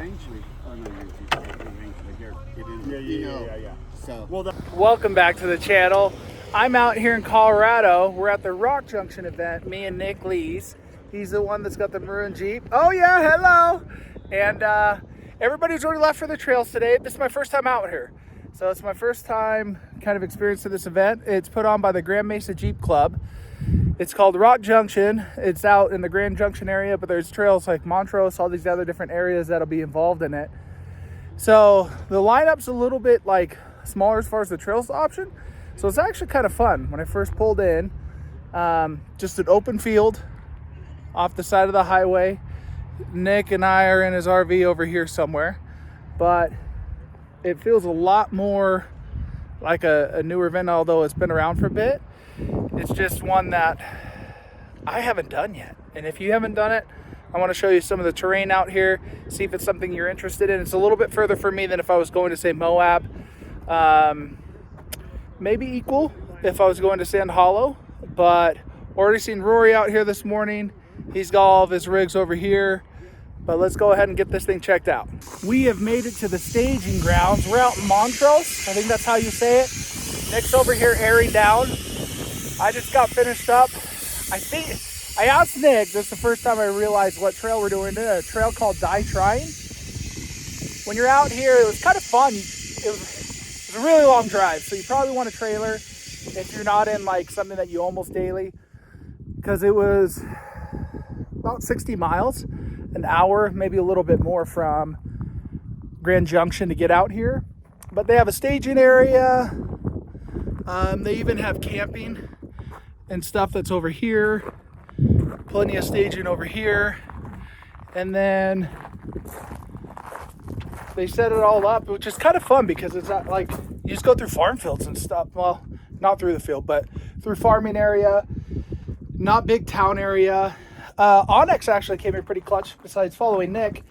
Rangeley. Oh no, you're Rangeley. Yeah. So. Well, welcome back to the channel. I'm out here in Colorado. We're at the Rock Junction event. Me and Nick Lees. He's the one that's got the maroon Jeep. Oh yeah, hello. And everybody's already left for the trails today. This is my first time out here. So it's my first time kind of experiencing this event. It's put on by the Grand Mesa Jeep Club. It's called Rock Junction. It's out in the Grand Junction area, but there's trails like Montrose, all these other different areas that'll be involved in it. So the lineup's a little bit like smaller as far as the trails option. So it's actually kind of fun. When I first pulled in, just an open field off the side of the highway. Nick and I are in his RV over here somewhere, but it feels a lot more like a newer event, although it's been around for a bit. It's just one that I haven't done yet. And if you haven't done it, I want to show you some of the terrain out here, see if it's something you're interested in. It's a little bit further for me than if I was going to, say, Moab. Maybe equal if I was going to Sand Hollow, but already seen Rory out here this morning. He's got all of his rigs over here. But let's go ahead and get this thing checked out. We have made it to the staging grounds. We're out in Montrose. I think that's how you say it. Nick's over here airing down. I just got finished up. I asked Nick, this is the first time I realized what trail we're doing. A trail called Die Trying. When you're out here, it was kind of fun. It was a really long drive, so you probably want a trailer if you're not in like something that you almost daily, because it was about 60 miles. An hour, maybe a little bit more from Grand Junction to get out here. But they have a staging area. They even have camping and stuff that's over here. Plenty of staging over here. And then they set it all up, which is kind of fun because it's not like you just go through farm fields and stuff. Well, not through the field, but through farming area, not big town area. Onyx actually came in pretty clutch besides following Nick,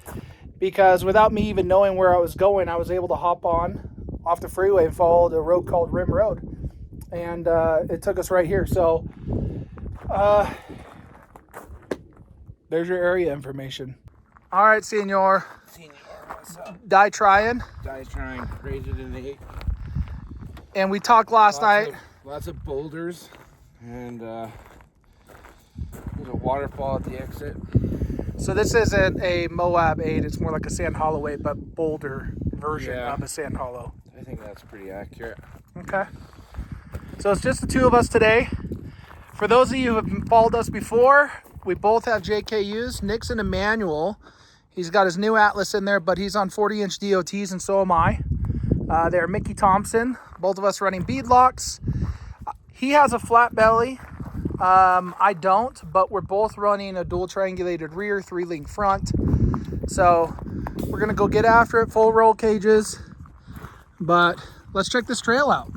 because without me even knowing where I was going, I was able to hop on off the freeway and follow a road called Rim Road. And it took us right here. So there's your area information. All right, Senor. what's up? Die Trying. Die Trying, rated an 8. And we talked last night. Lots of boulders and there's a waterfall at the exit. So this isn't a Moab 8, it's more like a Sand Hollow 8, but boulder version of a Sand Hollow. I think that's pretty accurate. Okay. So it's just the two of us today. For those of you who have followed us before, we both have JKUs. Nick's in a manual. He's got his new Atlas in there, but he's on 40-inch DOTs, and so am I. They're Mickey Thompson. Both of us running beadlocks. He has a flat belly. I don't, but we're both running a dual triangulated rear, 3-link front. So we're gonna go get after it, full roll cages. But let's check this trail out.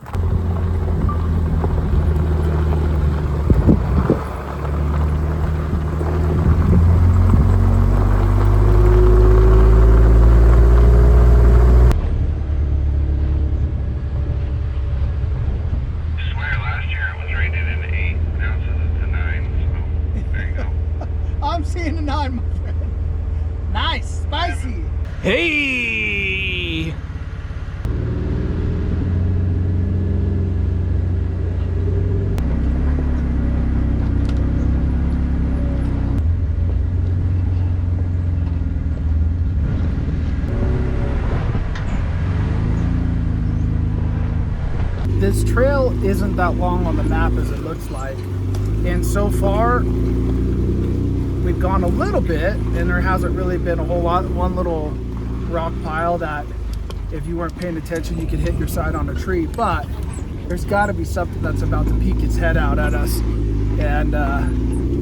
I'm seeing a 9, my friend. Nice, spicy. Hey! This trail isn't that long on the map as it looks like. And so far, we've gone a little bit, and there hasn't really been a whole lot. One little rock pile that if you weren't paying attention you could hit your side on a tree, but there's got to be something that's about to peek its head out at us and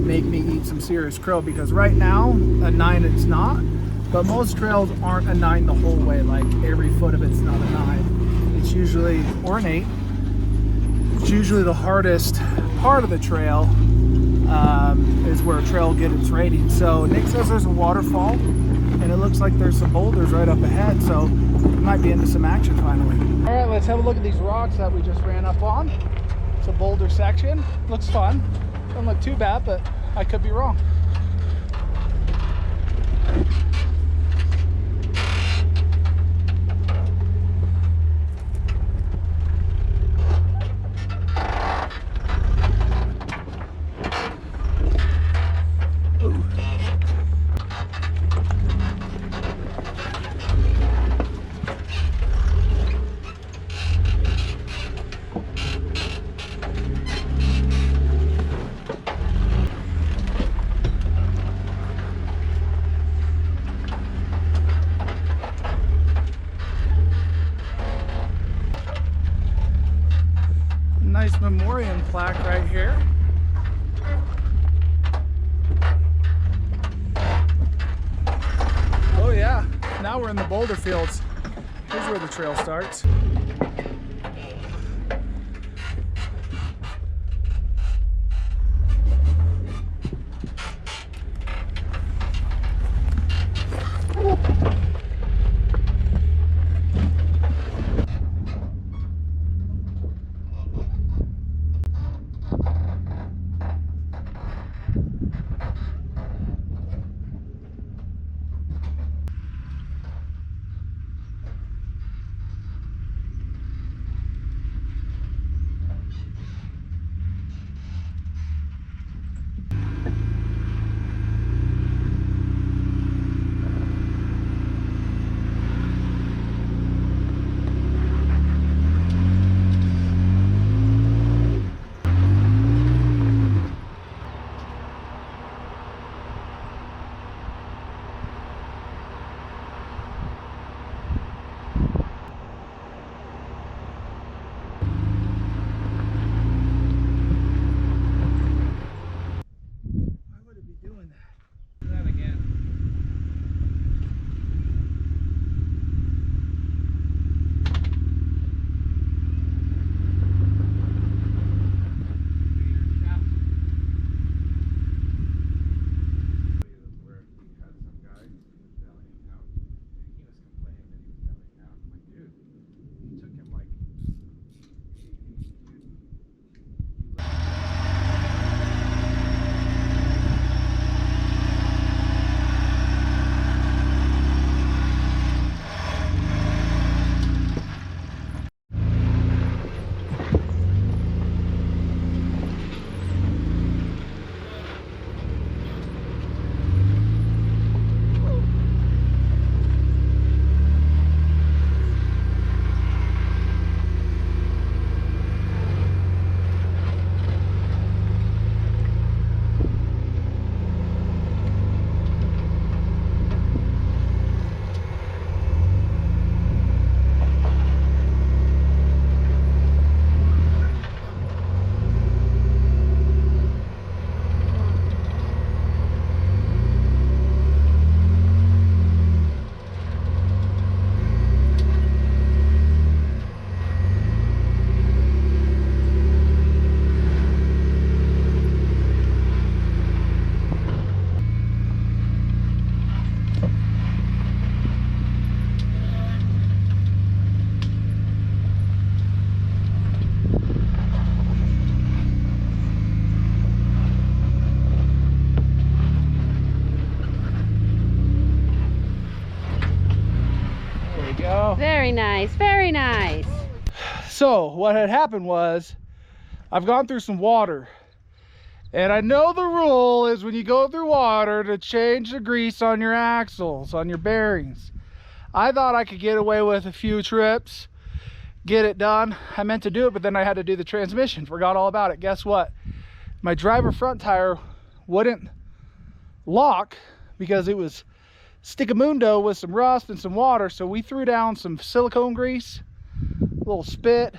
make me eat some serious crow, because right now a 9 it's not, but most trails aren't a 9 the whole way. Like every foot of it's not a 9. It's usually, or an 8. It's usually the hardest part of the trail is where a trail will get its rating. So Nick says there's a waterfall, and it looks like there's some boulders right up ahead, so we might be into some action finally. All right, let's have a look at these rocks that we just ran up on. It's a boulder section. Looks fun. Doesn't look too bad, but I could be wrong. nice memorial plaque right here. Oh yeah, now we're in the boulder fields. Here's where the trail starts. Very nice, very nice. So what had happened was I've gone through some water, and I know the rule is when you go through water to change the grease on your axles, on your bearings. I thought I could get away with a few trips, get it done. I meant to do it, but then I had to do the transmission, forgot all about it. Guess what? My driver front tire wouldn't lock because it was stick-a-mundo with some rust and some water. So we threw down some silicone grease, a little spit,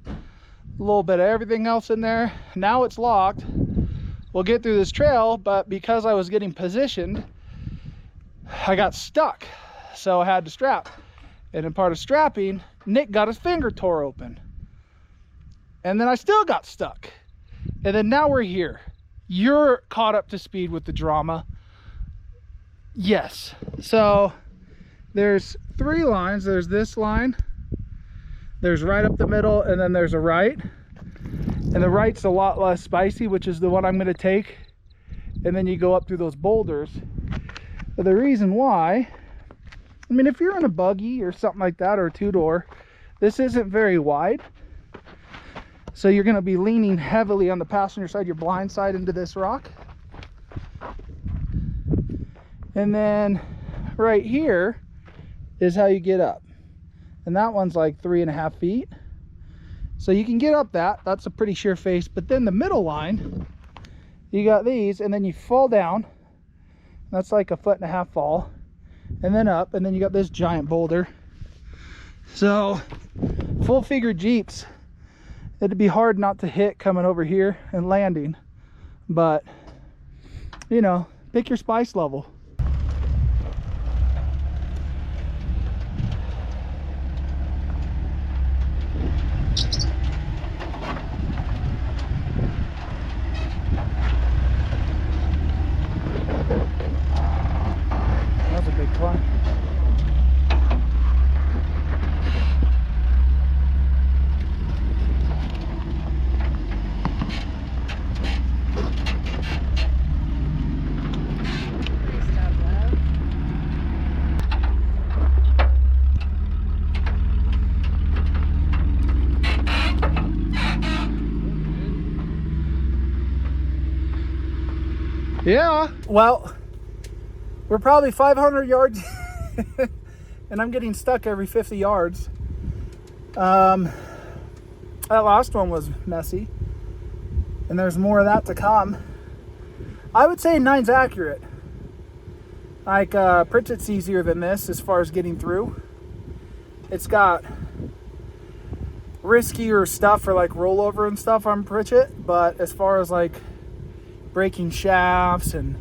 a little bit of everything else in there. Now it's locked. We'll get through this trail, but because I was getting positioned, I got stuck. So I had to strap. And in part of strapping, Nick got his finger tore open. And then I still got stuck. And then now we're here. You're caught up to speed with the drama. Yes. So there's 3 lines. There's this line, there's right up the middle, and then there's a right. And the right's a lot less spicy, which is the one I'm going to take. And then you go up through those boulders. But the reason why, I mean, if you're in a buggy or something like that, or a 2-door, this isn't very wide. So you're going to be leaning heavily on the passenger side, your blind side, into this rock. And then right here is how you get up. And that one's like 3.5 feet. So you can get up that. That's a pretty sheer face. But then the middle line, you got these, and then you fall down. That's like a 1.5 foot fall. And then up, and then you got this giant boulder. So full figure Jeeps It'd be hard not to hit coming over here and landing, but you know, pick your spice level. That's a big climb. Yeah, well, we're probably 500 yards and I'm getting stuck every 50 yards. That last one was messy and there's more of that to come. I would say 9's accurate. Like Pritchett's easier than this as far as getting through. It's got riskier stuff for like rollover and stuff on Pritchett, but as far as like breaking shafts and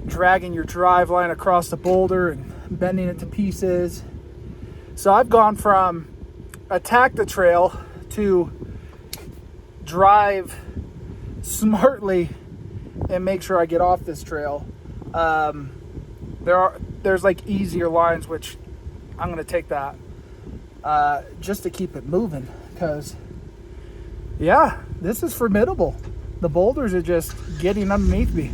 dragging your drive line across the boulder and bending it to pieces. So I've gone from attack the trail to drive smartly and make sure I get off this trail. There's like easier lines, which I'm going to take that just to keep it moving, because yeah, this is formidable. The boulders are just getting underneath me.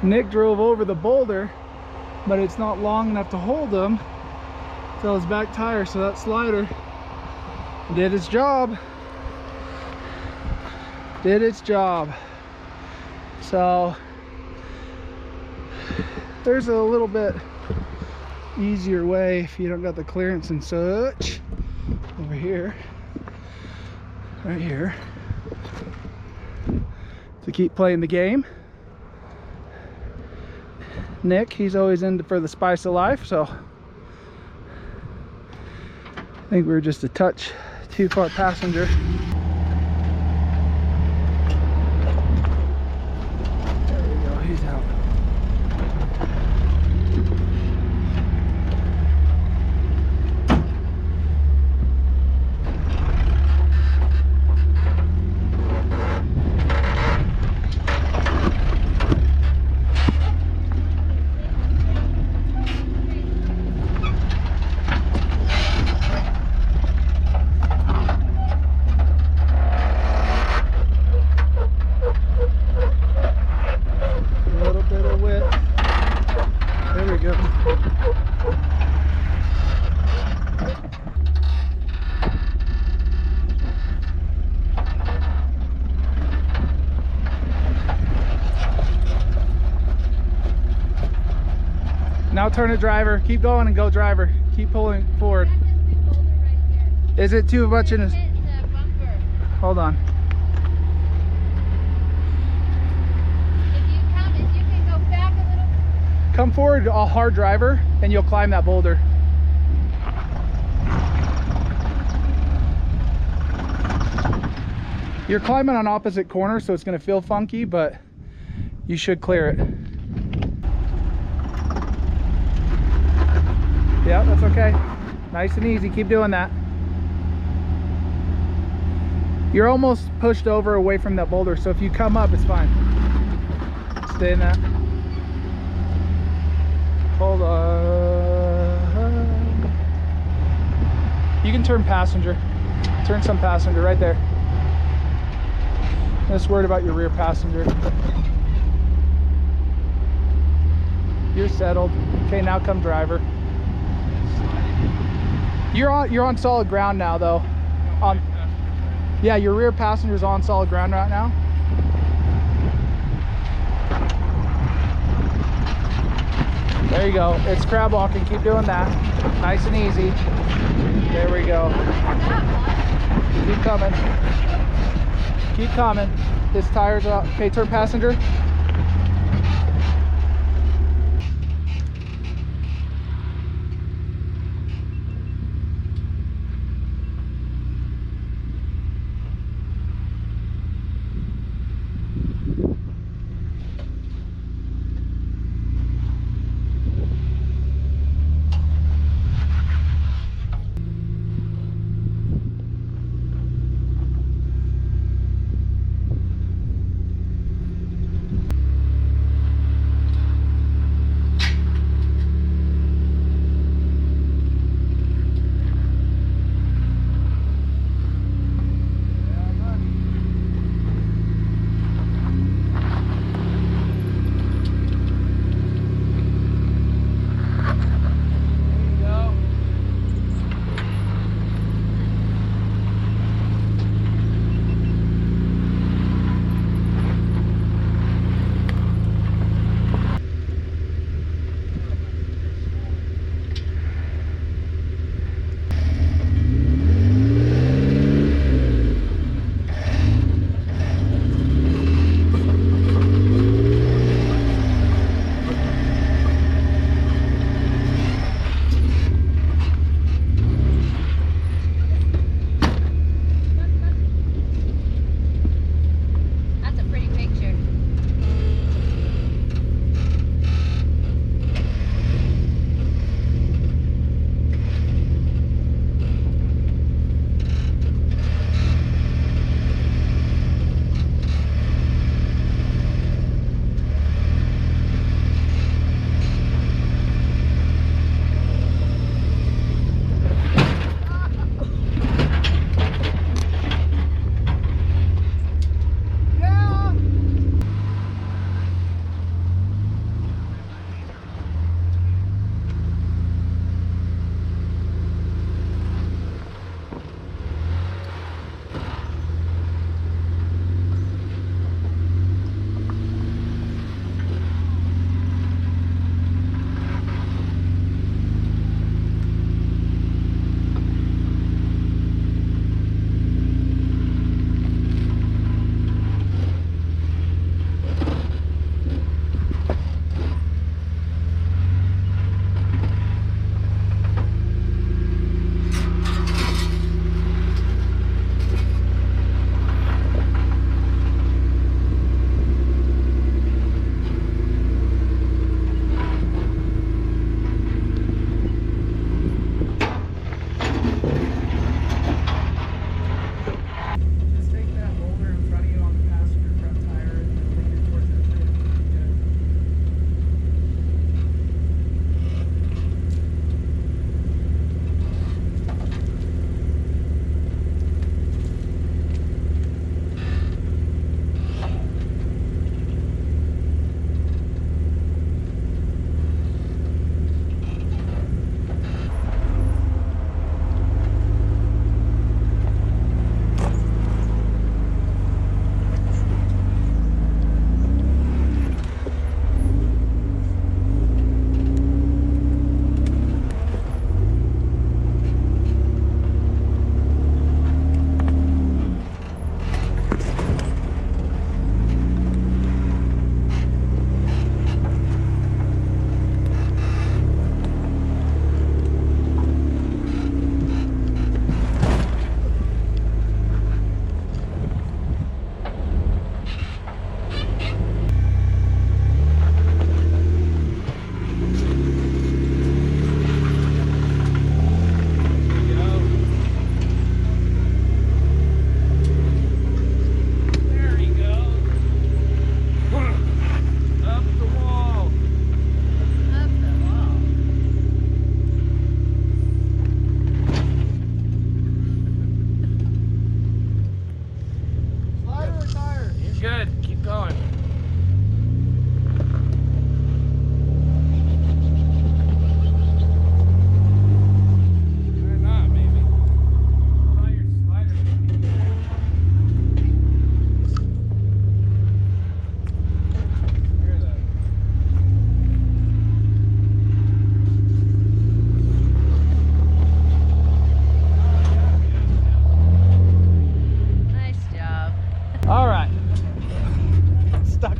Nick drove over the boulder, but it's not long enough to hold him till his back tire, so that slider did its job. So there's a little bit easier way if you don't got the clearance and such. Over here, right here, to keep playing the game. Nick, he's always in for the spice of life, so I think we were just a touch too far passenger. There we go, he's out. Now turn to driver. Keep going and go driver. Keep pulling forward. Is it too much in his... Hold on. If you come forward a hard driver and you'll climb that boulder. You're climbing on opposite corners, so it's going to feel funky, but you should clear it. Yeah, that's okay. Nice and easy. Keep doing that. You're almost pushed over away from that boulder, so if you come up, it's fine. Stay in that. Hold on. You can turn passenger. Turn some passenger right there. I'm just worried about your rear passenger. You're settled. Okay, now come driver. You're on solid ground now, though. Yeah, your rear passenger's on solid ground right now. There you go. It's crab walking. Keep doing that. Nice and easy. There we go. Keep coming. Keep coming. His tires are up. Okay, turn passenger.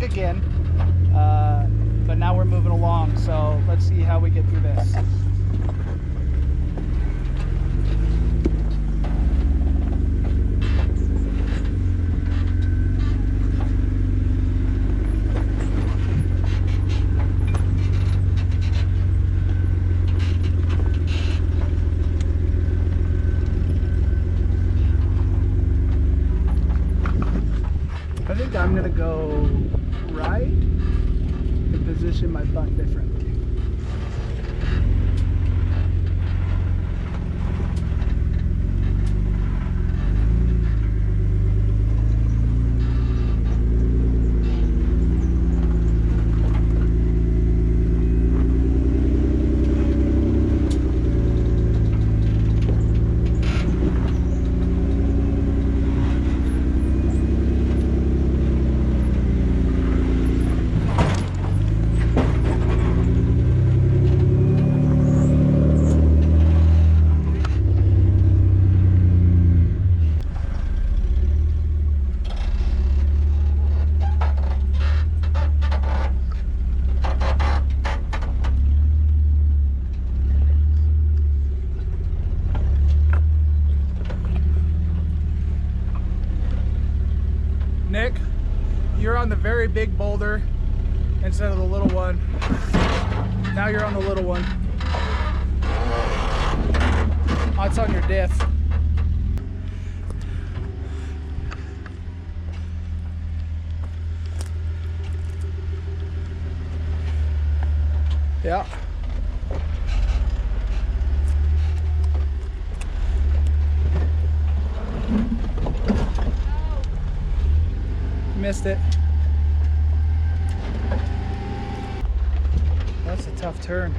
stuck again. But now we're moving along, so let's see how we get through this. I think I'm gonna go right and position my butt differently. Nick, you're on the very big boulder instead of the little one. Now you're on the little one. Oh, it's on your diff. Yeah. Missed it. That's a tough turn.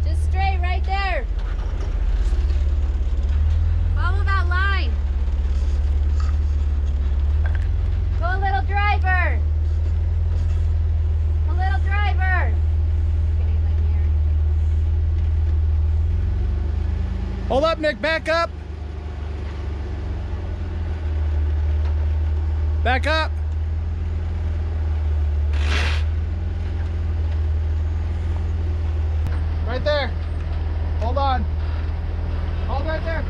Just straight right there. Follow that line. Go a little driver. A little driver. Hold up, Nick, back up. Back up. Right there. Hold on. Hold right there.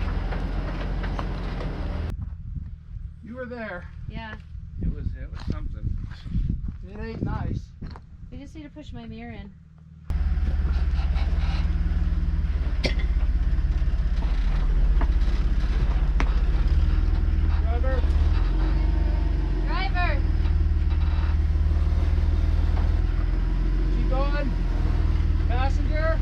You were there. Yeah, It was something. It ain't nice. we just need to push my mirror in. Driver. Driver. Keep going. Passenger.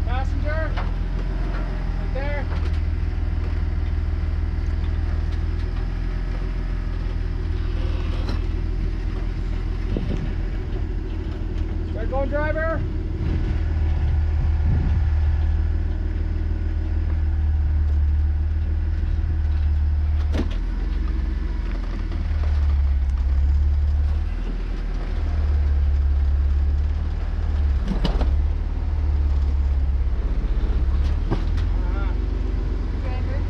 Passenger. Right there. Start going, driver. Driver.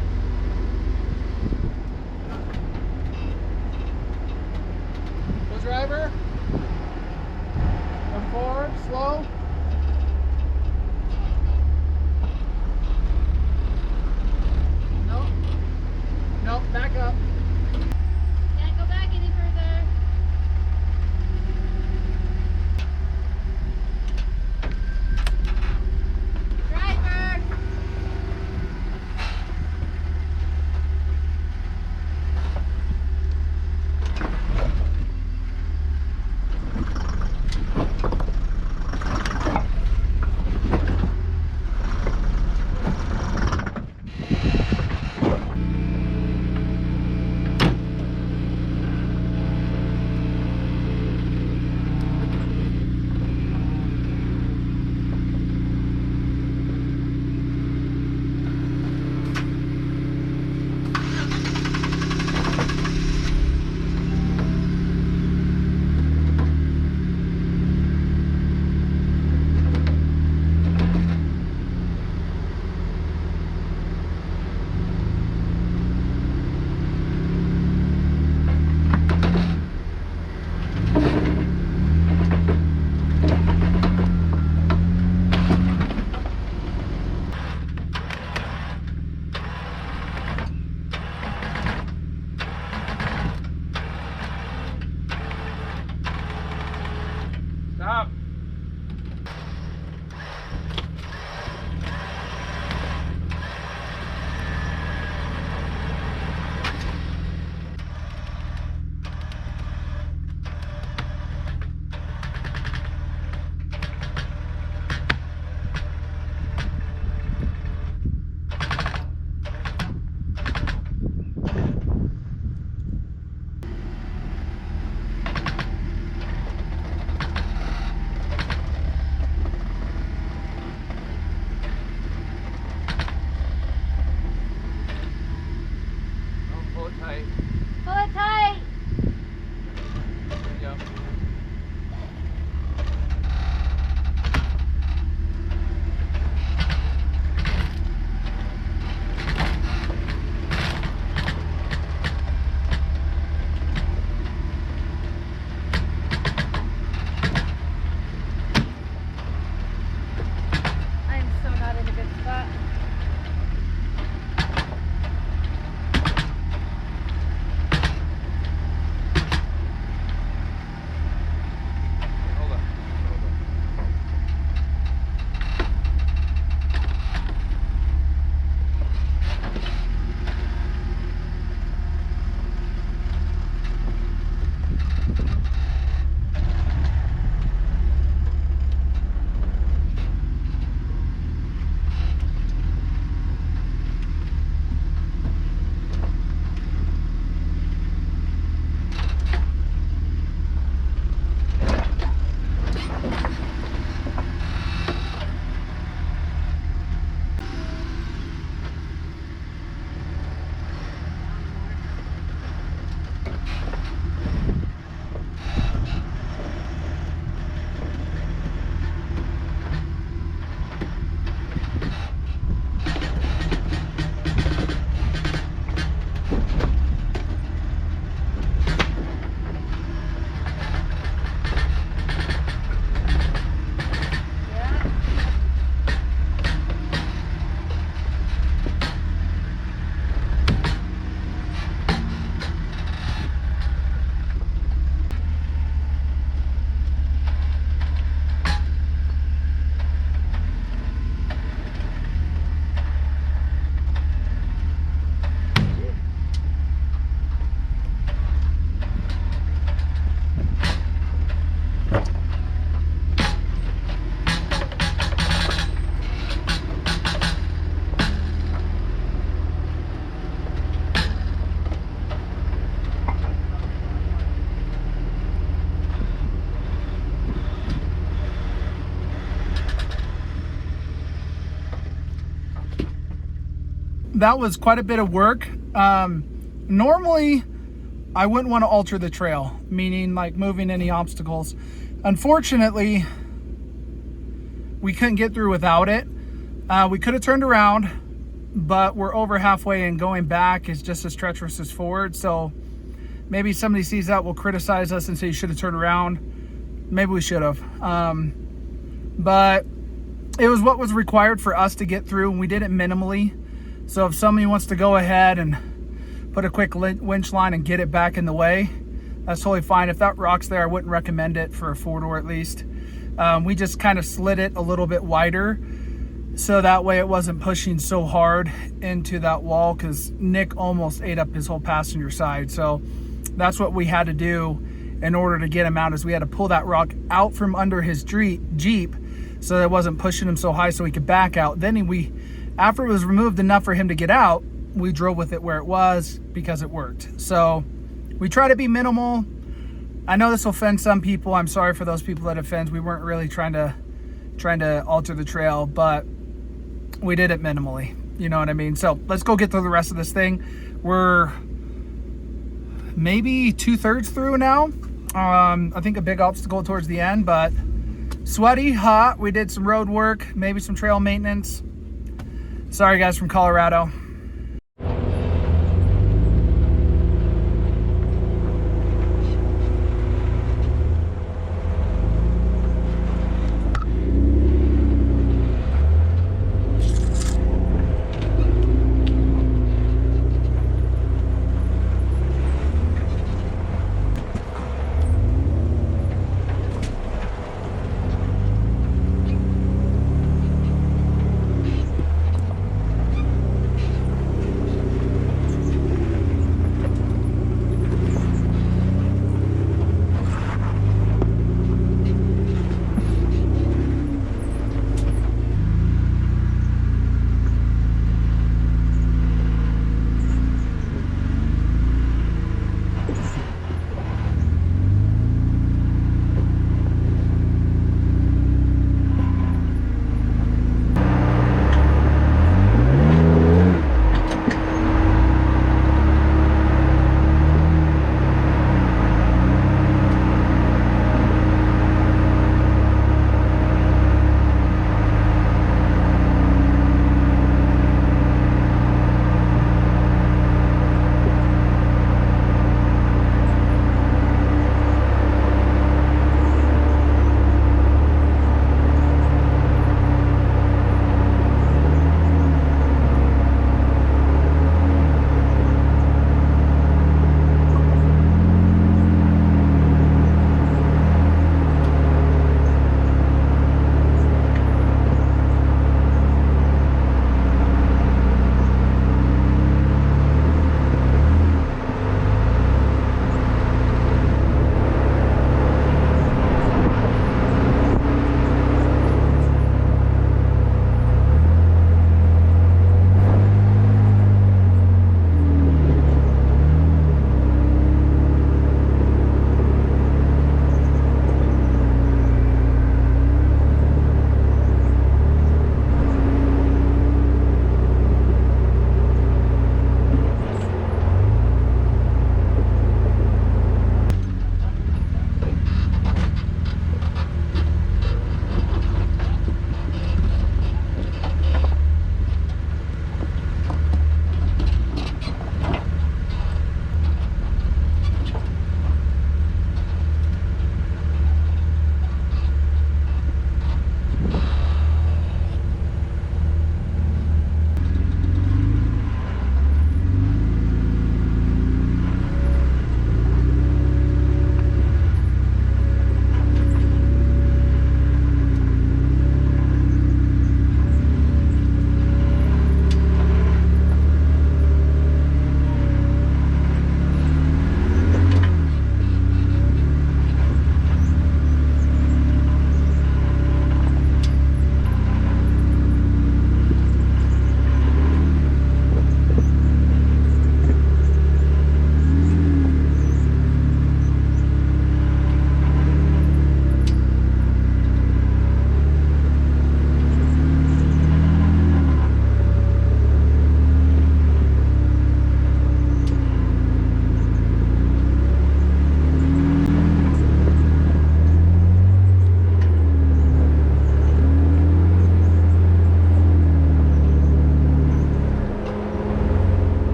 Go, driver. Come forward, slow. Nope. Nope, back up. Can't go back any further. Driver. that was quite a bit of work. Normally, I wouldn't want to alter the trail, meaning like moving any obstacles. Unfortunately, we couldn't get through without it. We could have turned around, but we're over halfway and going back is just as treacherous as forward. So maybe somebody sees that will criticize us and say you should have turned around. Maybe we should have. But it was what was required for us to get through, and we did it minimally. So if somebody wants to go ahead and put a quick winch line and get it back in the way, that's totally fine. If that rock's there, I wouldn't recommend it for a four-door at least. We just kind of slid it a little bit wider so that way it wasn't pushing so hard into that wall, because Nick almost ate up his whole passenger side. So that's what we had to do in order to get him out, is we had to pull that rock out from under his Jeep so that it wasn't pushing him so high so he could back out. Then after it was removed enough for him to get out, we drove with it where it was because it worked. So we try to be minimal. I know this will offend some people. I'm sorry for those people that offends. We weren't really trying to alter the trail, but we did it minimally. You know what I mean? So let's go get through the rest of this thing. We're maybe 2/3 through now. I think a big obstacle towards the end, but sweaty, hot. We did some road work, maybe some trail maintenance. Sorry guys from Colorado.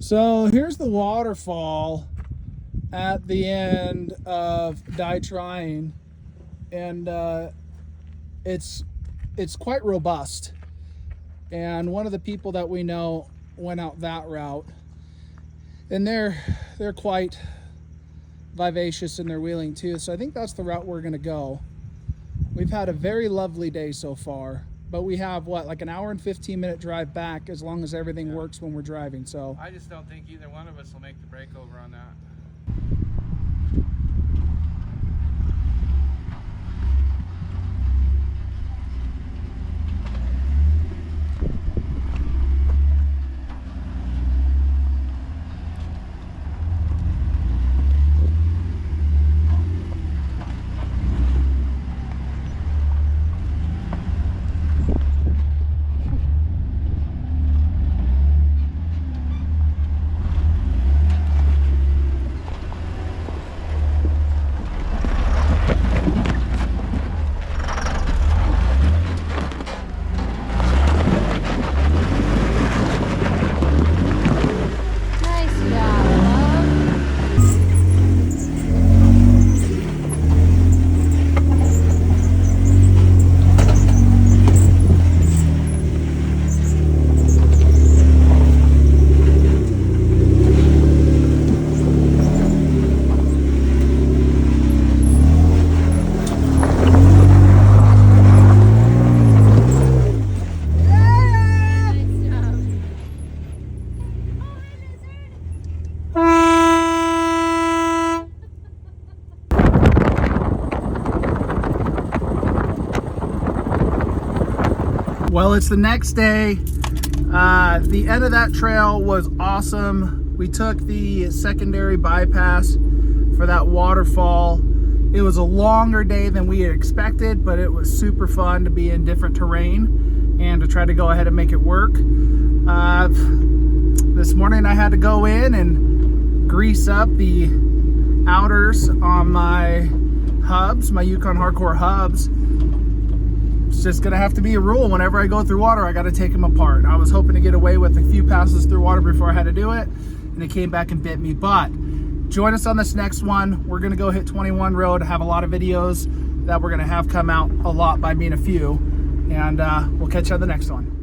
So here's the waterfall at the end of Die Trying, and it's quite robust. And one of the people that we know went out that route, and they're quite vivacious in their wheeling too. So I think that's the route we're gonna go. We've had a very lovely day so far, but we have what, like an hour and 15-minute drive back, as long as everything works when we're driving. So I just don't think either one of us will make the breakover on that. well, it's the next day. The end of that trail was awesome. We took the secondary bypass for that waterfall. It was a longer day than we had expected, but it was super fun to be in different terrain and to try to go ahead and make it work. This morning I had to go in and grease up the outers on my hubs, my Yukon Hardcore hubs. It's just gonna have to be a rule. Whenever I go through water, I gotta take them apart. I was hoping to get away with a few passes through water before I had to do it, and it came back and bit me. But join us on this next one. We're gonna go hit 21 Road, have a lot of videos that we're gonna have come out a lot by being a few, and we'll catch you on the next one.